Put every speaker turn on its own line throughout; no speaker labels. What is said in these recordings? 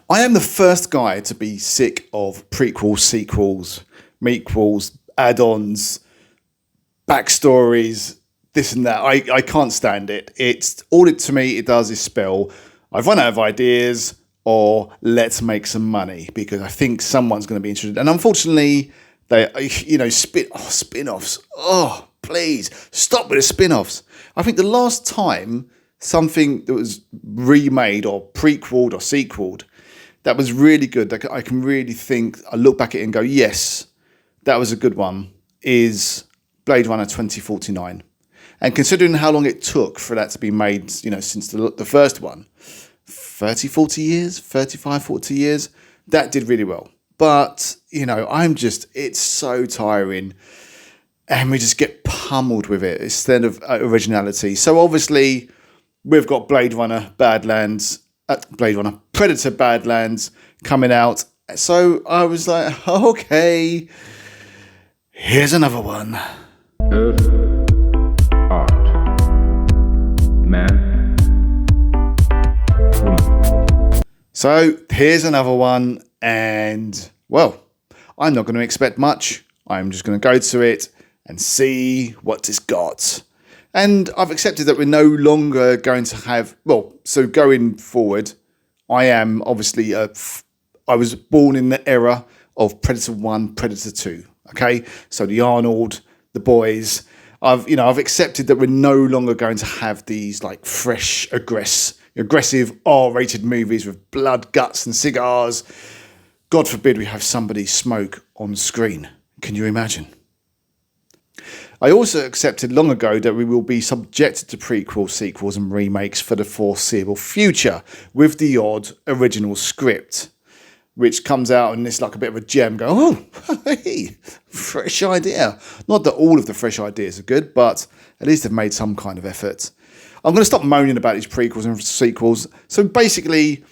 I am the first guy to be sick of prequels, sequels, mequels, add-ons, backstories, this and that. I can't stand it. It's all it to me. It does is spell I've run out of ideas or let's make some money because I think someone's going to be interested. And unfortunately, they spin-offs. Oh, please stop with the spin-offs. I think the last time something that was remade or prequeled or sequeled that was really good, that I can really think, I look back at it and go, yes, that was a good one, is Blade Runner 2049. And considering how long it took for that to be made, since the first one, 30, 40 years, 35, 40 years, that did really well. But, it's so tiring. And we just get pummeled with it instead of originality. So obviously, we've got Predator Badlands coming out. So I was like, okay, here's another one.
Earth, art, man, woman.
So here's another one. And, well, I'm not going to expect much. I'm just going to go to it and see what it's got. And I've accepted that we're no longer going to have... Well, so going forward, I am obviously... I was born in the era of Predator 1, Predator 2. Okay? So the Arnold, the boys... I've accepted that we're no longer going to have these like fresh, aggressive R-rated movies with blood, guts and cigars. God forbid we have somebody smoke on screen. Can you imagine? I also accepted long ago that we will be subjected to prequels, sequels and remakes for the foreseeable future with the odd original script, which comes out and it's like a bit of a gem. Go, oh, hey, fresh idea. Not that all of the fresh ideas are good, but at least they've made some kind of effort. I'm going to stop moaning about these prequels and sequels. So basically,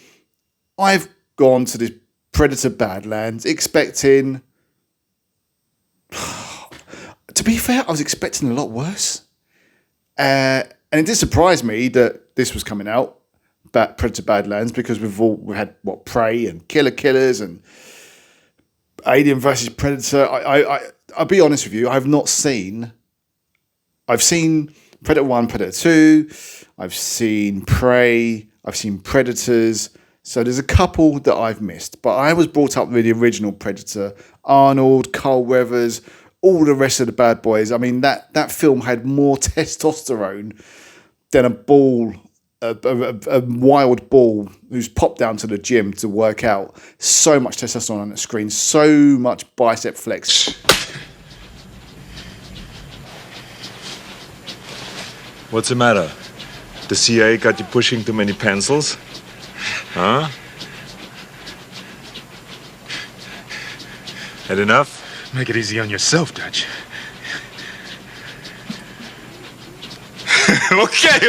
I've gone to this Predator Badlands expecting... To be fair, I was expecting a lot worse. And it did surprise me that this was coming out, Predator Badlands, because we had Prey and Killers and Alien versus Predator. I'll be honest with you, I've seen Predator 1, Predator 2, I've seen Prey, I've seen Predators. So there's a couple that I've missed. But I was brought up with the original Predator, Arnold, Carl Weathers, all the rest of the bad boys. I mean, that film had more testosterone than a wild bull who's popped down to the gym to work out. So much testosterone on the screen, so much bicep flex.
What's the matter? The CIA got you pushing too many pencils? Huh? Had enough?
Make it easy on yourself, Dutch. Okay.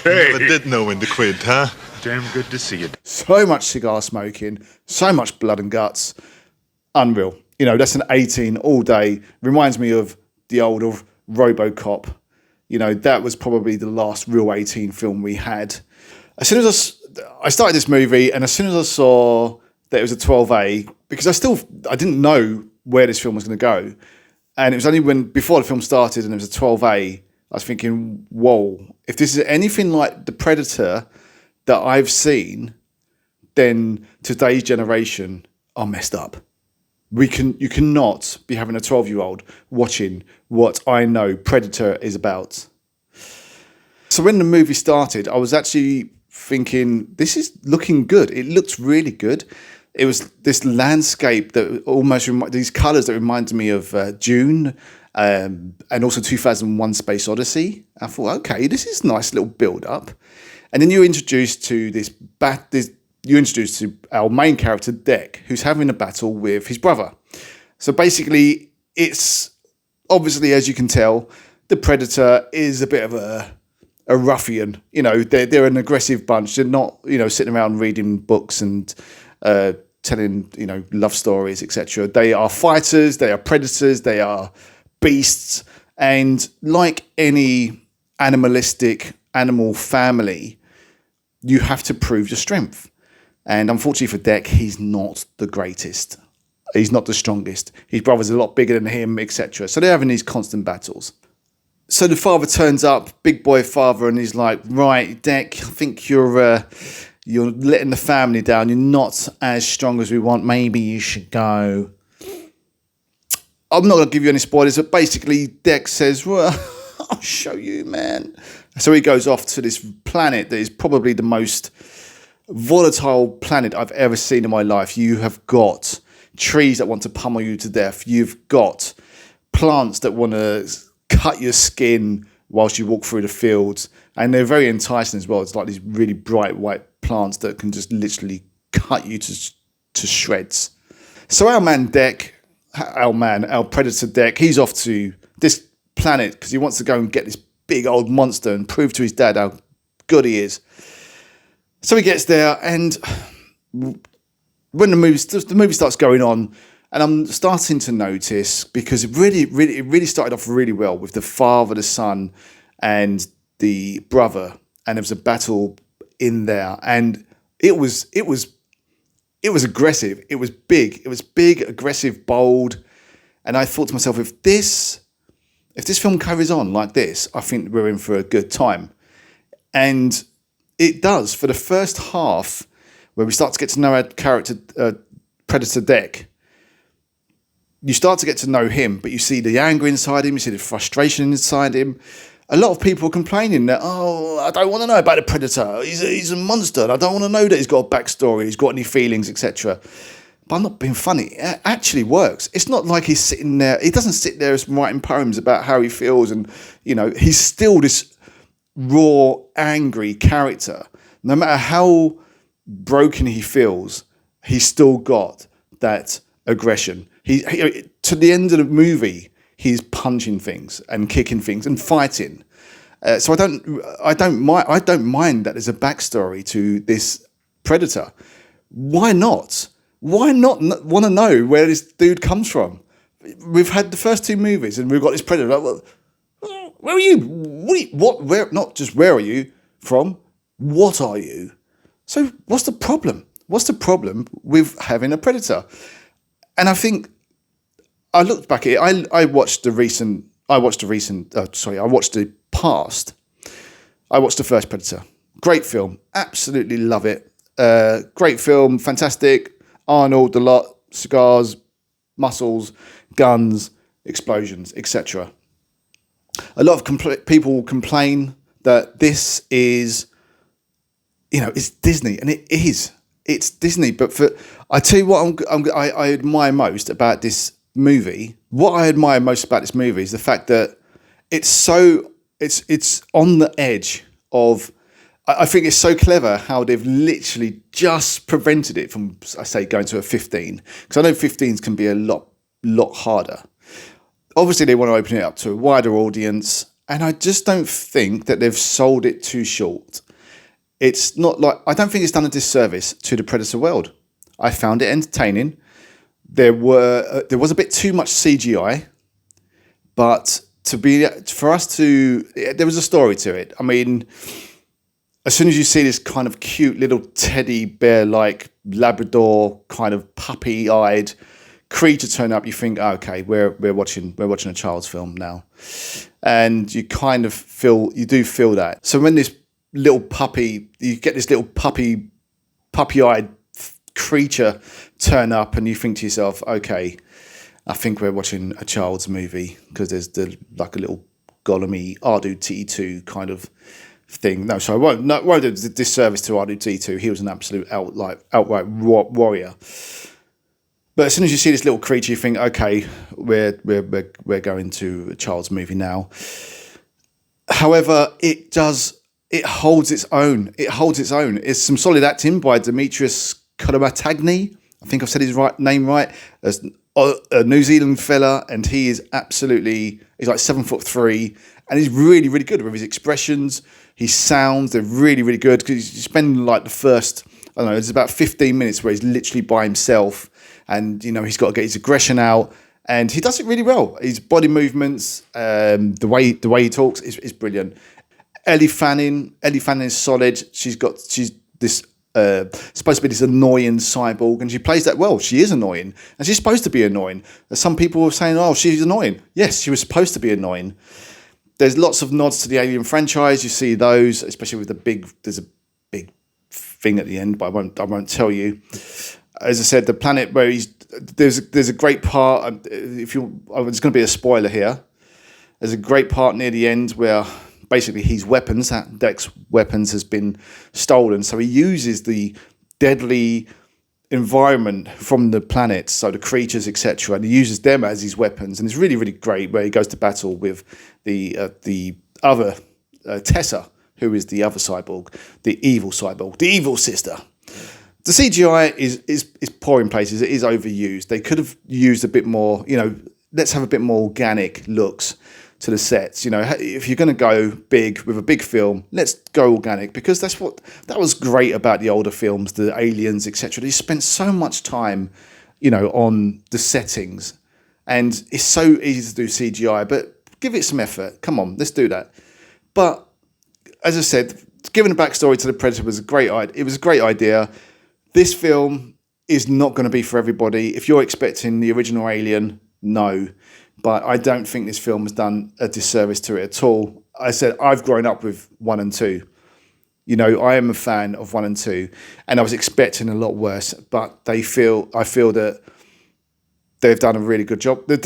Never did know when to quit, huh?
Damn good to see you.
So much cigar smoking, so much blood and guts. Unreal. That's an 18 all day. Reminds me of the old of RoboCop. That was probably the last real 18 film we had. As soon as I started this movie, and as soon as I saw that it was a 12A, because I didn't know where this film was going to go. And it was only before the film started and it was a 12A, I was thinking, whoa, if this is anything like the Predator that I've seen, then today's generation are messed up. You cannot be having a 12-year-old watching what I know Predator is about. So when the movie started, I was actually thinking, this is looking good. It looks really good. It was this landscape that almost these colours that reminded me of Dune and also 2001: Space Odyssey. I thought, okay, this is a nice little build-up. And then you're introduced to our main character, Deck, who's having a battle with his brother. So basically, it's obviously, as you can tell, the Predator is a bit of a ruffian. They're an aggressive bunch. They're not, sitting around reading books and telling, love stories, etc. They are fighters, they are predators, they are beasts. And like any animalistic animal family, you have to prove your strength. And unfortunately for Deck, he's not the greatest. He's not the strongest. His brother's a lot bigger than him, etc. So they're having these constant battles. So the father turns up, big boy father, and he's like, right, Deck, I think you're letting the family down. You're not as strong as we want. Maybe you should go. I'm not going to give you any spoilers, but basically Deck says, well, I'll show you, man. So he goes off to this planet that is probably the most volatile planet I've ever seen in my life. You have got trees that want to pummel you to death. You've got plants that want to cut your skin whilst you walk through the fields. And they're very enticing as well. It's like these really bright white plants that can just literally cut you to shreds. So our Predator Deck, he's off to this planet because he wants to go and get this big old monster and prove to his dad how good he is. So he gets there, and when the movie starts going on, and I'm starting to notice, because it really started off really well with the father, the son, and the brother, and there was a battle in there, and it was aggressive. It was big, aggressive, bold, and I thought to myself, if this film carries on like this, I think we're in for a good time. And it does. For the first half, where we start to get to know our character, Predator Deck, you start to get to know him, but you see the anger inside him, you see the frustration inside him. A lot of people are complaining that, I don't want to know about the Predator. He's a monster. And I don't want to know that he's got a backstory, he's got any feelings, etc. But I'm not being funny. It actually works. It's not like he's sitting there. He doesn't sit there writing poems about how he feels, and he's still this raw, angry character. No matter how broken he feels, he's still got that aggression. He to the end of the movie, he's punching things and kicking things and fighting. So I don't mind that there's a backstory to this Predator. Why not? Why not want to know where this dude comes from? We've had the first two movies and we've got this Predator. Like, well, where are you? What? Where? Not just where are you from? What are you? So what's the problem? What's the problem with having a Predator? And I think I looked back at it. I watched the past. I watched the first Predator. Great film. Absolutely love it. Great film. Fantastic. Arnold, a lot. Cigars, muscles, guns, explosions, etc. A lot of people complain that this is, it's Disney, and it is. It's Disney. But I tell you what, I admire most about this movie. What I admire most about this movie is the fact that it's on the edge of. I think it's so clever how they've literally just prevented it from, I say, going to a 15, because I know 15s can be a lot harder. Obviously, they want to open it up to a wider audience, and I just don't think that they've sold it too short. It's not like, I don't think it's done a disservice to the Predator world. I found it entertaining. There was a bit too much CGI, but there was a story to it. I mean, as soon as you see this kind of cute little teddy bear-like Labrador kind of puppy-eyed creature turn up, you think, okay, we're watching a child's film now, and you kind of do feel that. So when this little puppy, you get this little puppy-eyed creature turn up, and you think to yourself, okay, I think we're watching a child's movie, because there's like a little Gollum-y R2-D2 kind of thing. No, so I won't do a disservice to R2-D2. He was an absolute outright warrior. But as soon as you see this little creature, you think, okay, we're going to a child's movie now. However, it holds its own. It's some solid acting by Demetrius Colomatagny. I think I've said his name right. As a New Zealand fella, and he's like 7'3", and he's really, really good with his expressions. His sounds, they're really, really good, because you spend like the first, I don't know, it's about 15 minutes where he's literally by himself, and he's got to get his aggression out, and he does it really well. His body movements, the way he talks is brilliant. Ellie Fanning is solid. She's this supposed to be this annoying cyborg, and she plays that well. She is annoying, and she's supposed to be annoying. Some people were saying, "Oh, she's annoying." Yes, she was supposed to be annoying. There's lots of nods to the Alien franchise. You see those, especially with there's a big thing at the end, but I won't tell you. As I said, the planet where there's a great part. It's going to be a spoiler here. There's a great part near the end where basically his weapons, that Deck's weapons, has been stolen. So he uses the deadly environment from the planet, so the creatures, etc., and he uses them as his weapons. And it's really, really great where he goes to battle with the other Tessa, who is the other cyborg, the evil cyborg, the evil sister. The CGI is poor in places. It is overused. They could have used a bit more, let's have a bit more organic looks to the sets. If you're going to go big with a big film, let's go organic, because that was great about the older films, the Aliens, etc. They spent so much time, on the settings, and it's so easy to do CGI, but give it some effort. Come on, let's do that. But as I said, giving a backstory to the Predator was a great idea. This film is not going to be for everybody. If you're expecting the original Alien, no. But I don't think this film has done a disservice to it at all. I said, I've grown up with 1 and 2. I am a fan of 1 and 2, and I was expecting a lot worse. But I feel that they've done a really good job. I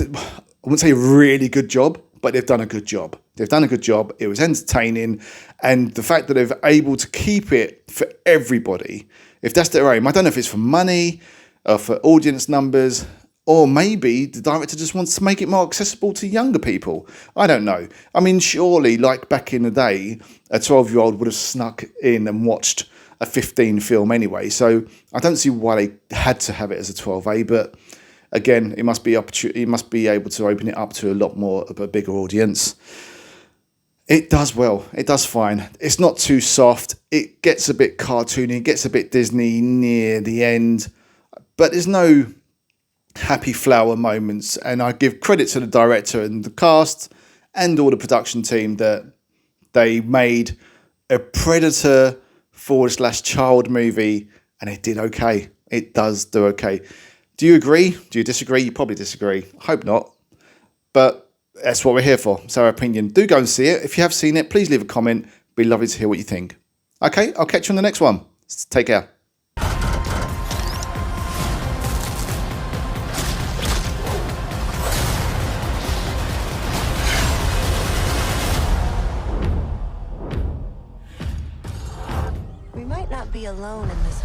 wouldn't say a really good job, but they've done a good job. They've done a good job. It was entertaining, and the fact that they're able to keep it for everybody, if that's their aim, I don't know if it's for money or for audience numbers, or maybe the director just wants to make it more accessible to younger people. I don't know. I mean, surely, like back in the day, a 12-year-old would have snuck in and watched a 15 film anyway. So I don't see why they had to have it as a 12A. But again, it must be able to open it up to a lot more of a bigger audience. It does well. It does fine. It's not too soft. It gets a bit cartoony. It gets a bit Disney near the end. But there's no happy flower moments, and I give credit to the director and the cast and all the production team that they made a Predator / child movie, and it did okay. It does do okay. Do you agree? Do you disagree? You probably disagree. I hope not, but that's what we're here for. It's our opinion. Do go and see it. If you have seen it, please leave a comment. It'd be lovely to hear what you think. Okay, I'll catch you on the next one. Take care.
We might not be alone in this